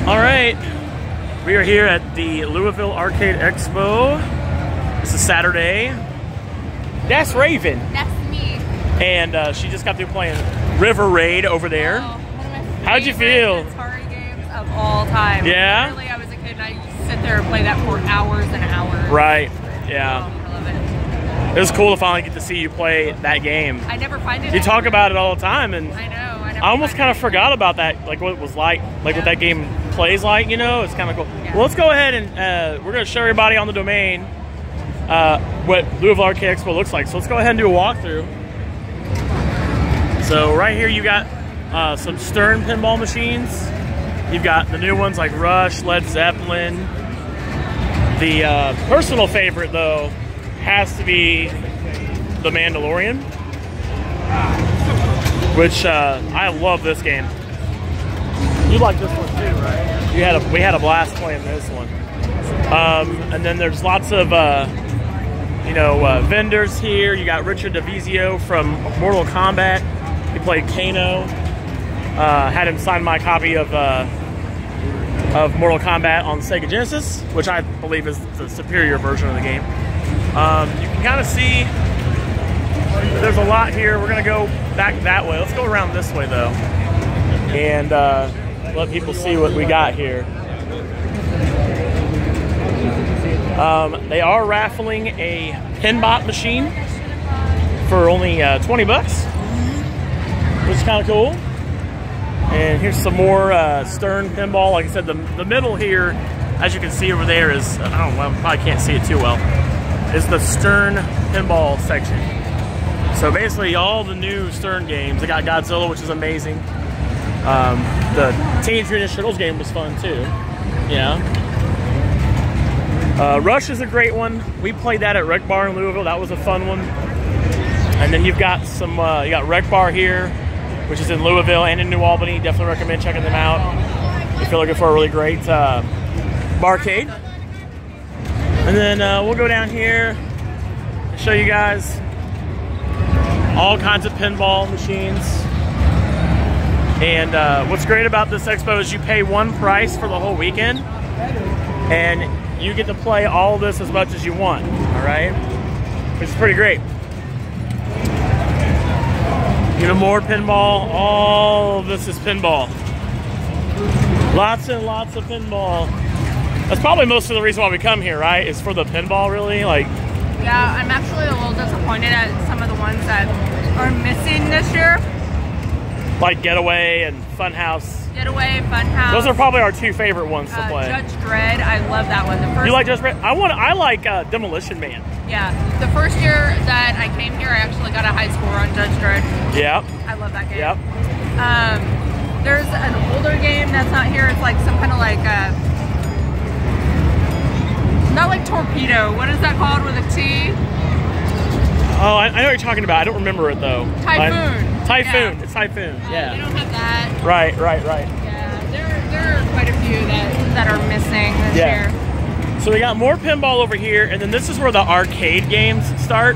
All right, we are here at the Louisville Arcade Expo. This is Saturday. That's Raven. That's me. And she just got through playing River Raid over there. Oh, one of my How'd you feel? Atari games of all time. Yeah? Literally, I was a kid and I used to sit there and play that for hours and hours. Right, yeah. I love it. It was cool to finally get to see you play that game. I never find it. You talk about it all the time, and I know. I almost kind of forgot about that, like what it was like what that game plays like, you know? It's kind of cool. Yeah. Well, let's go ahead and we're going to show everybody on the domain what Louisville Arcade Expo looks like. So let's go ahead and do a walkthrough. So right here you got some Stern pinball machines. You've got the new ones like Rush, Led Zeppelin. The personal favorite, though, has to be The Mandalorian, which I love this game. You like this one too, right? We had a blast playing this one. And then there's lots of vendors here. You got Richard DeVizio from Mortal Kombat. He played Kano. Had him sign my copy of Mortal Kombat on Sega Genesis, which I believe is the superior version of the game. You can kind of see there's a lot here. We're gonna go back that way. Let's go around this way though, and let people see what we got here. They are raffling a Pinbot machine for only 20 bucks, which is kind of cool. And here's some more Stern pinball. Like I said, the middle here, as you can see over there, is, I don't know, I probably can't see it too well, is the Stern pinball section. So basically all the new Stern games. They got Godzilla, which is amazing. The Teenage Mutant Ninja Turtles game was fun too. Yeah. Rush is a great one. We played that at Rec Bar in Louisville. That was a fun one. And then you've got some, you got Rec Bar here, which is in Louisville and in New Albany. Definitely recommend checking them out if you're looking for a really great barcade. And then we'll go down here and show you guys all kinds of pinball machines. And what's great about this expo is you pay one price for the whole weekend, and you get to play all of this as much as you want, all right? Which is pretty great. Even more pinball. All of this is pinball. Lots and lots of pinball. That's probably most of the reason why we come here, right? Is for the pinball, really? Like. Yeah, I'm actually a little disappointed at some of the ones that are missing this year. Like Getaway and Funhouse. Getaway, Funhouse. Those are probably our two favorite ones to play. Judge Dredd, I love that one. The first. You like Judge Dredd? I like Demolition Man. Yeah, the first year that I came here, I actually got a high score on Judge Dredd. Yep. I love that game. Yep. There's an older game that's not here. It's like some kind of like not like Torpedo. What is that called with a T? Oh, I know what you're talking about. I don't remember it though. Typhoon. Typhoon. Yeah. It's Typhoon. Yeah. They don't have that. Right. Yeah, there are quite a few that are missing this year. So we got more pinball over here, and then this is where the arcade games start.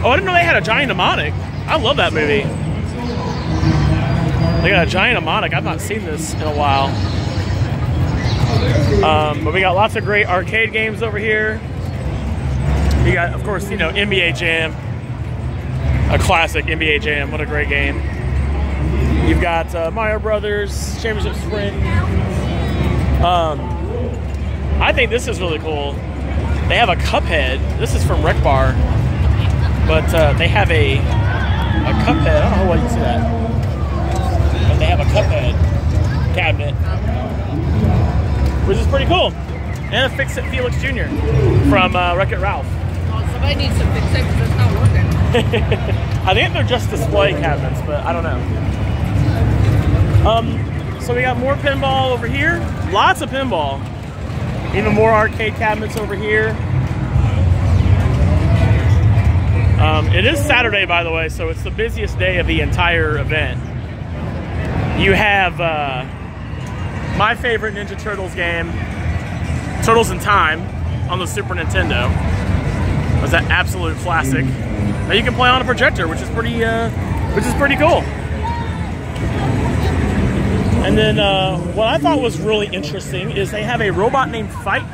Oh, I didn't know they had a Giant Mnemonic. I love that movie. They got a Giant Mnemonic. I've not seen this in a while. But we got lots of great arcade games over here. You got, of course, you know, NBA Jam. A classic NBA Jam. What a great game. You've got Mario Brothers, Championship Sprint. I think this is really cool. They have a Cuphead. This is from Rec Bar. But they have a Cuphead. I don't know why you can see that. But they have a Cuphead cabinet, which is pretty cool. And a Fix-It Felix Jr. from Wreck-It Ralph. Well, somebody needs to fix it because it's not working. I think they're just display cabinets, but I don't know. So we got more pinball over here. Lots of pinball. Even more arcade cabinets over here. It is Saturday, by the way, so it's the busiest day of the entire event. You have my favorite Ninja Turtles game, Turtles in Time, on the Super Nintendo. It was an absolute classic. Now you can play on a projector, which is pretty cool. And And then what I thought was really interesting is they have a robot named Fight.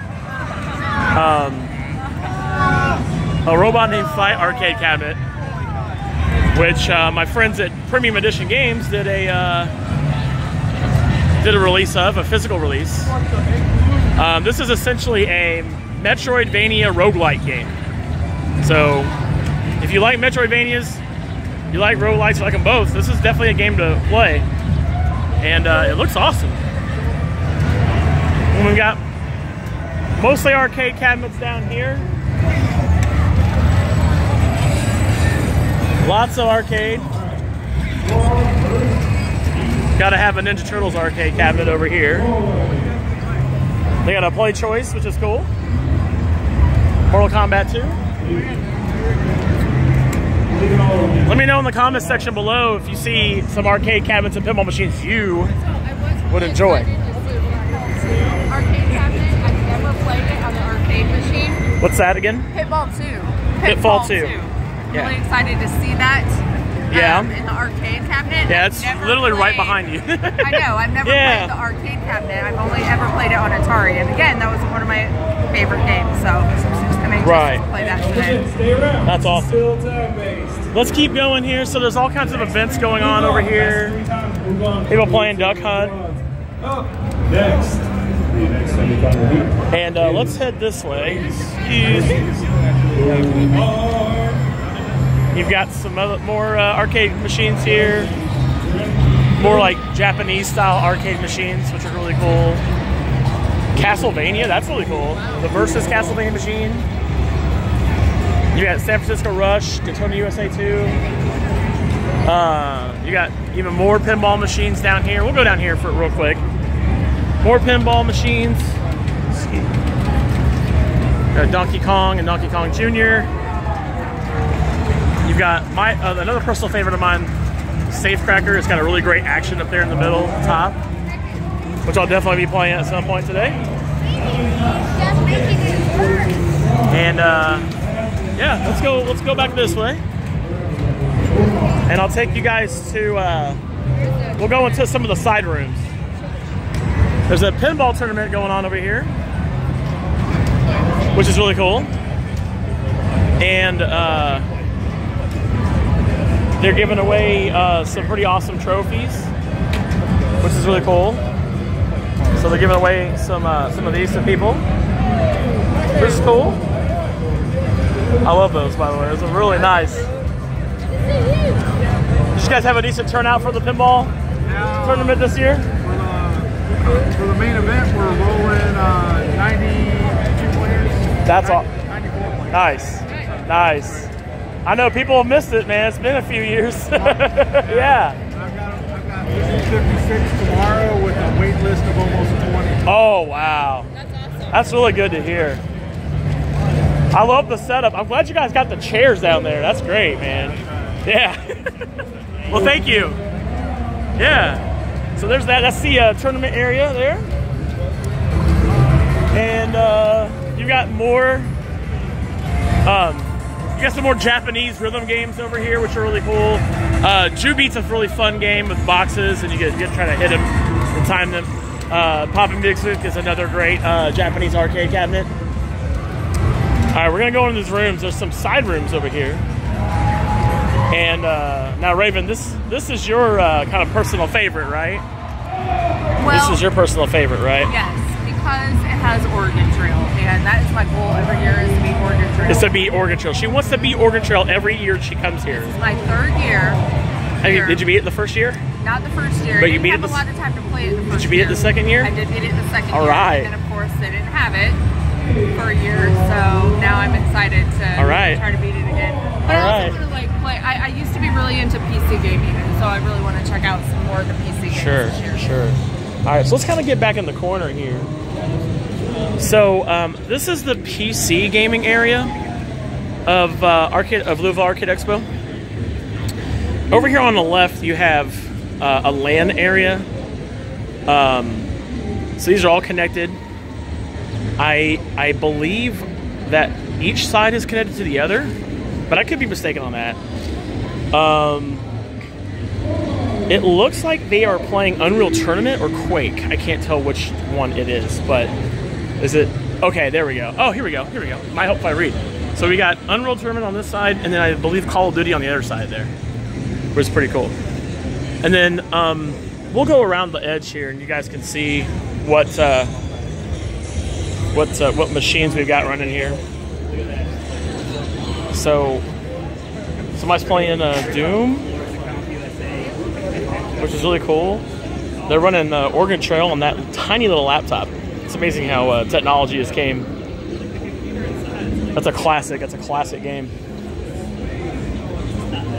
A robot named Fight arcade cabinet, which my friends at Premium Edition Games did a release of, a physical release. This is essentially a Metroidvania roguelike game. So if you like Metroidvanias, you like roguelikes, you like them both, this is definitely a game to play. And it looks awesome. And we've got mostly arcade cabinets down here. Lots of arcade. Gotta have a Ninja Turtles arcade cabinet over here. They got a Play Choice, which is cool. Mortal Kombat 2. Let me know in the comments section below if you see some arcade cabinets and pinball machines you would enjoy. Arcade cabinet, I've never played it on the arcade machine. What's that again? Pitfall 2. Pitfall 2. Yeah. Really excited to see that. Yeah. In the arcade cabinet. Yeah, it's literally right behind you. I know. I've never played the arcade cabinet. I've only ever played it on Atari, and again, that was one of my favorite games. So I'm anxious to play that today. That's awesome. Let's keep going here. So there's all kinds of events going on over here. People playing Duck Hunt. Next. And let's head this way. You've got some more arcade machines here. More like Japanese style arcade machines, which are really cool. Castlevania, that's really cool. The Versus Castlevania machine. You got San Francisco Rush, Daytona USA 2. You got even more pinball machines down here. We'll go down here for it real quick. More pinball machines. Got Donkey Kong and Donkey Kong Jr. You've got my another personal favorite of mine, Safecracker. It's got a really great action up there in the middle, top, which I'll definitely be playing at some point today. And yeah, let's go back this way, and I'll take you guys to. We'll go into some of the side rooms. There's a pinball tournament going on over here, which is really cool, and they're giving away some pretty awesome trophies, which is really cool. So they're giving away some of these to people, which is cool. I love those, by the way. Those are really nice. Did you guys have a decent turnout for the pinball tournament this year? For the main event, we're rolling 92 players. That's all. 94 players. Nice. Nice. I know people have missed it, man. It's been a few years. Yeah. I've got 56 tomorrow with a wait list of almost 20. Oh, wow. That's awesome. That's really good to hear. I love the setup. I'm glad you guys got the chairs down there. That's great, man. Yeah. Well, thank you. Yeah. So there's that. That's the tournament area there. And you got more. You got some more Japanese rhythm games over here, which are really cool. Ju-Beat's a really fun game with boxes, and you get to try to hit them and time them. Poppin' Music is another great Japanese arcade cabinet. All right, we're gonna go into these rooms. There's some side rooms over here. And now, Raven, this is your kind of personal favorite, right? Well, this is your personal favorite, right? Yes, because it has Oregon Trail, and that is my goal every year is to beat Oregon Trail. Is to beat Oregon Trail. She wants to beat Oregon Trail every year she comes here. This is my third year. Did you beat it the first year? Not the first year. But you beat it. I didn't have a lot of time to play it the first year. Did you beat it the second year? I did beat it the second year. All right. And then, of course, they didn't have it for a year, so now I'm excited to try to beat it again. But I also want to like play. I used to be really into PC gaming, and so I really want to check out some more of the PC games this year. Sure. All right, so let's kind of get back in the corner here. So this is the PC gaming area of Louisville Arcade Expo. Over here on the left, you have a LAN area. So these are all connected. I believe that each side is connected to the other, but I could be mistaken on that. It looks like they are playing Unreal Tournament or Quake. I can't tell which one it is, but is it? Okay, there we go. Oh, here we go. Here we go. My help if I read. So we got Unreal Tournament on this side, and then I believe Call of Duty on the other side there, which is pretty cool. And then we'll go around the edge here, and you guys can see what machines we've got running here. So somebody's playing Doom, which is really cool. They're running Oregon Trail on that tiny little laptop. It's amazing how technology has came. That's a classic. That's a classic game.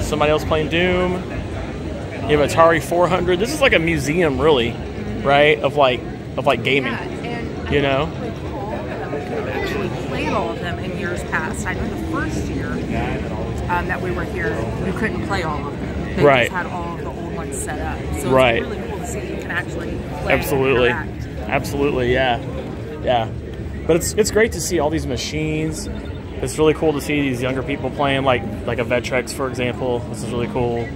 Somebody else playing Doom. You have Atari 400. This is like a museum, really, right? Of like gaming. Yeah, and you know. I've actually played all of them in years past. I know the first year that we were here, you couldn't play all of them. They just had all of the old ones set up. So it's really cool to see you can actually play. Absolutely. And interact. Absolutely, yeah. Yeah. But it's great to see all these machines. It's really cool to see these younger people playing like a Vectrex, for example. This is really cool.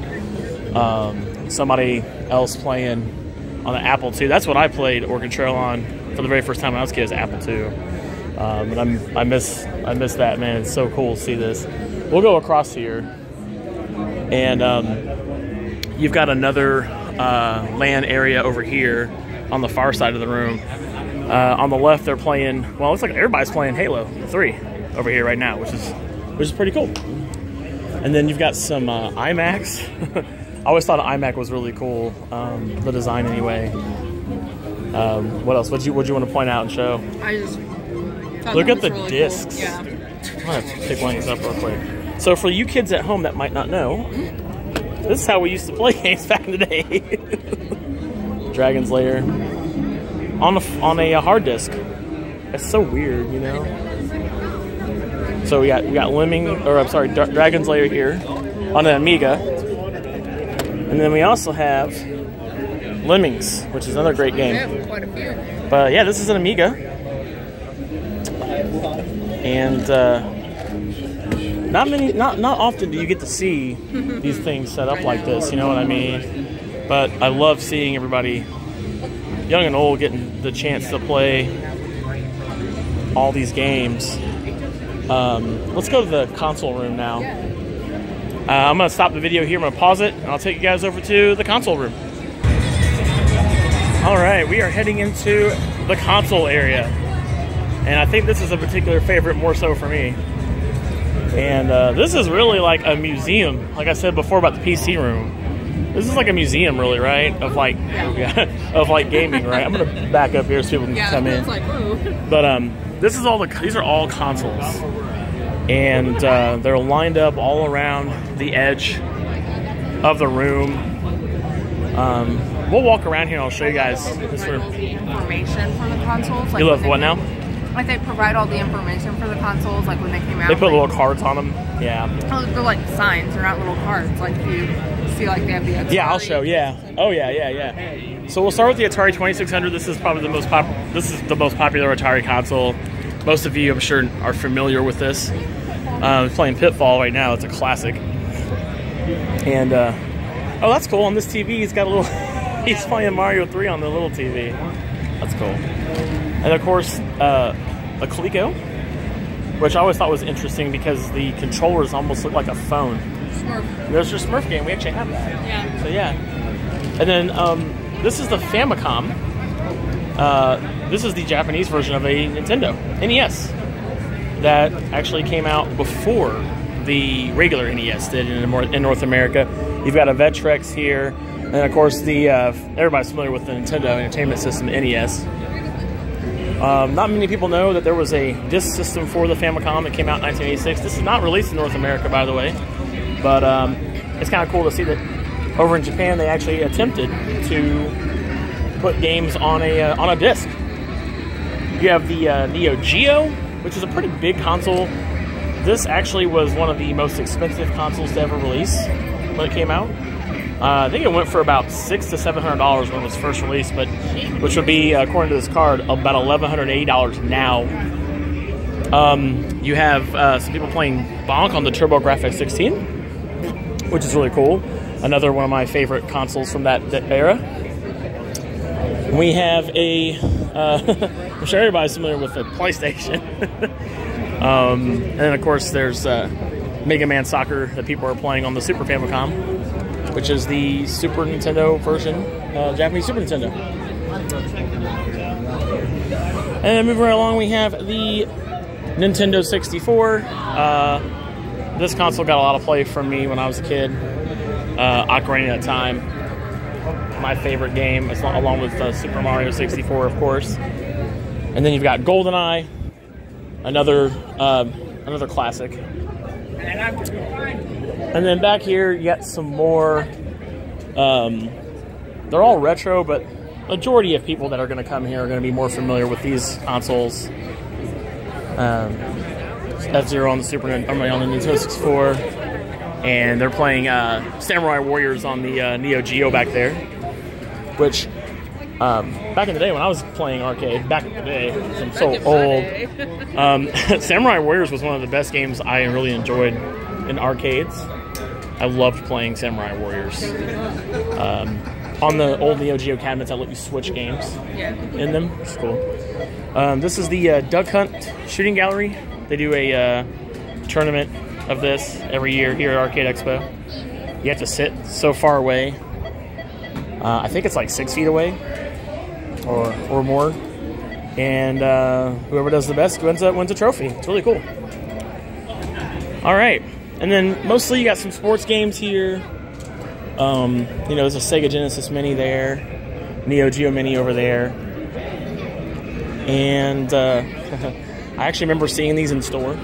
Somebody else playing on the Apple II. That's what I played Oregon Trail on for the very first time when I was a kid, was Apple II. And I miss that, man. It's so cool to see this. We'll go across here, and you've got another LAN area over here on the far side of the room. On the left, they're playing. Well, it looks like everybody's playing Halo 3 over here right now, which is pretty cool. And then you've got some iMacs. I always thought iMac was really cool, the design anyway. What else? What'd you want to point out and show? I just look at the really discs. Cool. Yeah. I'm gonna have to pick one of these up real quick. So for you kids at home that might not know, this is how we used to play games back in the day. Dragon's Lair on a hard disk. It's so weird, you know. So we got Dragon's Lair here on an Amiga, and then we also have Lemmings, which is another great game. Yeah, quite a few. But yeah, this is an Amiga, and not often do you get to see these things set up like this. You know what I mean? But I love seeing everybody, young and old, getting the chance to play all these games. Let's go to the console room now. I'm going to stop the video here. I'm going to pause it, and I'll take you guys over to the console room. All right, we are heading into the console area. And I think this is a particular favorite, more so for me. And this is really like a museum. Like I said before about the PC room. This is like a museum, really, right? Of like, of like gaming, right? I'm going to back up here so people can come in. Like, ooh. But this is these are all consoles, and they're lined up all around the edge of the room. We'll walk around here and I'll show you guys this room. The information for the consoles. Like you love what now? Like they provide all the information for the consoles, like when they came out. They put little cards on them. Yeah. Oh, they're like signs. They're not little cards. Like you see, like they have the Atari. Yeah, I'll show. Yeah. Oh yeah. So we'll start with the Atari 2600. This is probably the most popular Atari console. Most of you, I'm sure, are familiar with this. Playing Pitfall right now. It's a classic. And oh, that's cool. On this TV, he's got a little. He's playing Mario 3 on the little TV. That's cool. And of course, a Coleco, which I always thought was interesting because the controllers almost look like a phone. Smurf. There's your Smurf game. We actually have that. Yeah. So yeah. And then this is the Famicom. This is the Japanese version of a Nintendo NES that actually came out before the regular NES did in North America. You've got a Vectrex here, and of course the everybody's familiar with the Nintendo Entertainment System NES. Not many people know that there was a disc system for the Famicom that came out in 1986. This is not released in North America, by the way, but it's kind of cool to see that over in Japan they actually attempted to put games on a disc. You have the Neo Geo, which is a pretty big console. This actually was one of the most expensive consoles to ever release when it came out. I think it went for about $600 to $700 when it was first released, but which would be, according to this card, about $1,180 now. You have some people playing Bonk on the TurboGrafx 16, which is really cool. Another one of my favorite consoles from that era. We have a, I'm sure everybody's familiar with the PlayStation. And then of course there's Mega Man Soccer that people are playing on the Super Famicom, which is the Super Nintendo version, Japanese Super Nintendo. And then moving right along, we have the Nintendo 64. This console got a lot of play from me when I was a kid. Ocarina of Time, my favorite game, along with Super Mario 64, of course. And then you've got GoldenEye, another classic. And then back here, you got some more. They're all retro, but majority of people that are going to come here are going to be more familiar with these consoles. F-Zero on the on the Nintendo 64, and they're playing Samurai Warriors on the Neo Geo back there. Which back in the day when I was playing arcade, back in the day, I'm so old. Samurai Warriors was one of the best games I really enjoyed in arcades. I loved playing Samurai Warriors. On the old Neo Geo cabinets, I let you switch games in them. It's cool. This is the Duck Hunt Shooting Gallery. They do a tournament of this every year here at Arcade Expo. You have to sit so far away. I think it's like 6 feet away or more. And whoever does the best wins a trophy. It's really cool. All right. And then mostly you got some sports games here. You know, there's a Sega Genesis Mini there, Neo Geo Mini over there, and I actually remember seeing these in store.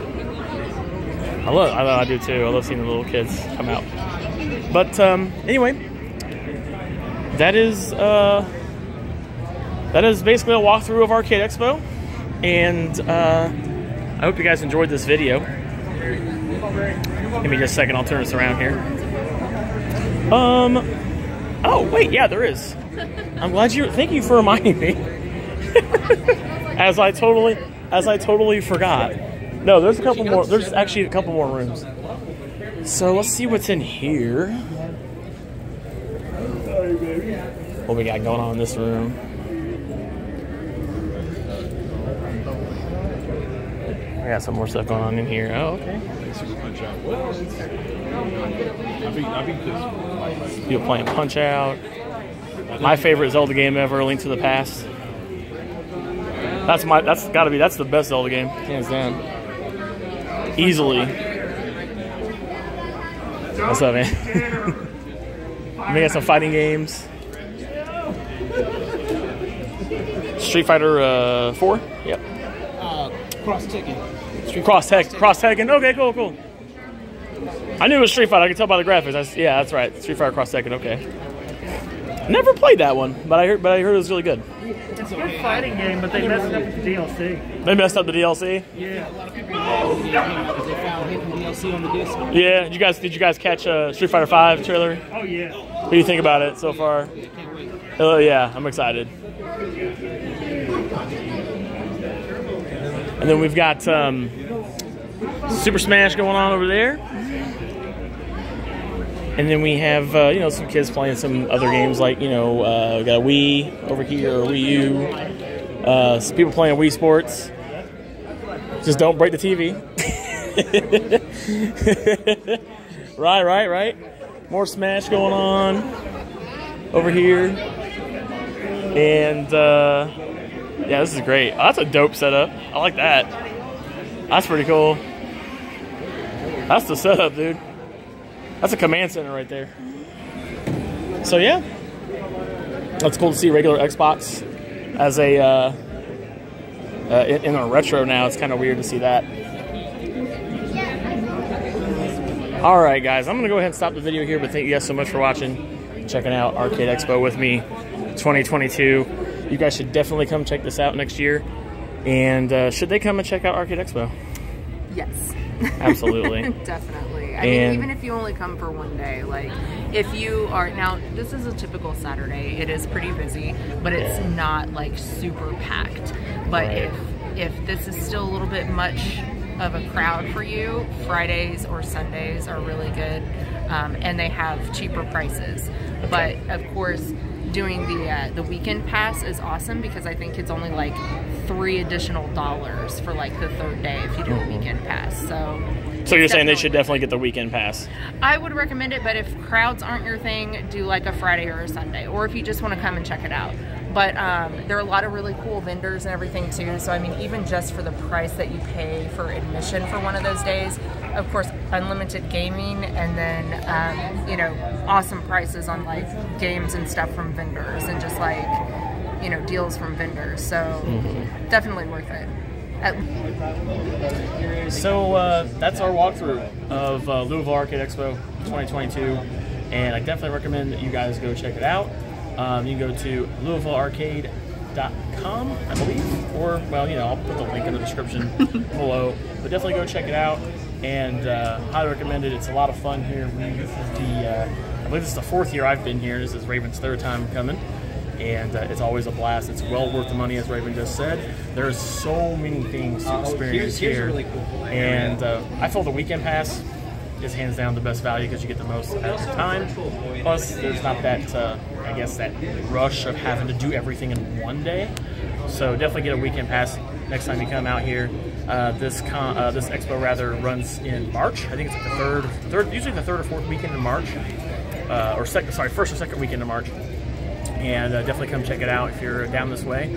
I do too. I love seeing the little kids come out. But anyway, that is basically a walkthrough of Arcade Expo, and I hope you guys enjoyed this video. Give me just a second. I'll turn this around here. Oh wait, yeah, there is. I'm glad thank you for reminding me. as I totally forgot. No, there's a couple more. There's actually a couple more rooms. So let's see what's in here. What we got going on in this room? We got some more stuff going on in here. Oh, okay. People playing Punch-Out. My favorite Zelda game ever, Link to the Past. That's the best Zelda game, hands down. Easily. What's up, man? We got some fighting games. Street Fighter 4? Yep. Cross-Tekken. Cross-Tekken. Okay, cool. I knew it was Street Fighter. I could tell by the graphics. Yeah, that's right. Street Fighter Cross-Tekken. Okay. Never played that one, but I heard it was really good. It's a good fighting game, but they messed up with the DLC. They messed up the DLC? Yeah. A lot of people because they found hidden DLC on the disc. Yeah. Did you guys catch Street Fighter 5 trailer? Oh yeah. What do you think about it so far? Can't wait. Oh yeah, I'm excited. And then we've got Super Smash going on over there. And then we have, some kids playing some other games like, we got a Wii over here, or Wii U. Some people playing Wii Sports. Just don't break the TV. Right. More Smash going on over here. And, yeah, this is great. Oh, that's a dope setup. I like that. That's pretty cool. That's the setup, dude. That's a command center right there. So yeah, that's cool to see regular Xbox as a in a retro now. It's kind of weird to see that. All right, guys, I'm gonna go ahead and stop the video here. But thank you guys so much for watching, checking out Arcade Expo with me, 2022. You guys should definitely come check this out next year. And should they come and check out Arcade Expo? Yes. Absolutely. Definitely. I mean, even if you only come for one day, like if you are, now this is a typical Saturday, it is pretty busy, but it's not like super packed. But if this is still a little bit much of a crowd for you, Fridays or Sundays are really good. and they have cheaper prices. But of course, doing the weekend pass is awesome because I think it's only like $3 additional for like the third day if you do a weekend pass. So you're saying they should definitely get the weekend pass? I would recommend it, but if crowds aren't your thing, do like a Friday or a Sunday, or if you just want to come and check it out. But there are a lot of really cool vendors and everything too. So I mean, even just for the price that you pay for admission for one of those days, of course, unlimited gaming, and then you know, awesome prices on like games and stuff from vendors, and just like, you know, deals from vendors. So definitely worth it. So that's our walkthrough of Louisville Arcade Expo 2022, and I definitely recommend that you guys go check it out. You can go to LouisvilleArcade.com, I believe, or, well, you know, I'll put the link in the description below, but definitely go check it out, and highly recommend it. It's a lot of fun here. This is I believe this is the 4th year I've been here. This is Raven's 3rd time coming, and it's always a blast. It's well worth the money, as Raven just said. There's so many things to experience here, really cool. And I feel the weekend pass is hands down the best value because you get the most at the time. Plus, there's not that, I guess, that rush of having to do everything in one day. So definitely get a weekend pass next time you come out here. This expo rather runs in March. I think it's like usually the third or fourth weekend in March, first or second weekend in March. And definitely come check it out if you're down this way.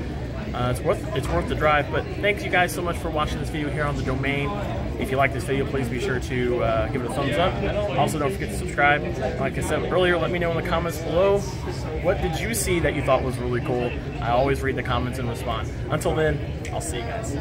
It's worth the drive. But thanks you guys so much for watching this video here on the Domain. If you like this video, please be sure to give it a thumbs up. Also, don't forget to subscribe. Like I said earlier, let me know in the comments below, what did you see that you thought was really cool? I always read the comments and respond. Until then, I'll see you guys.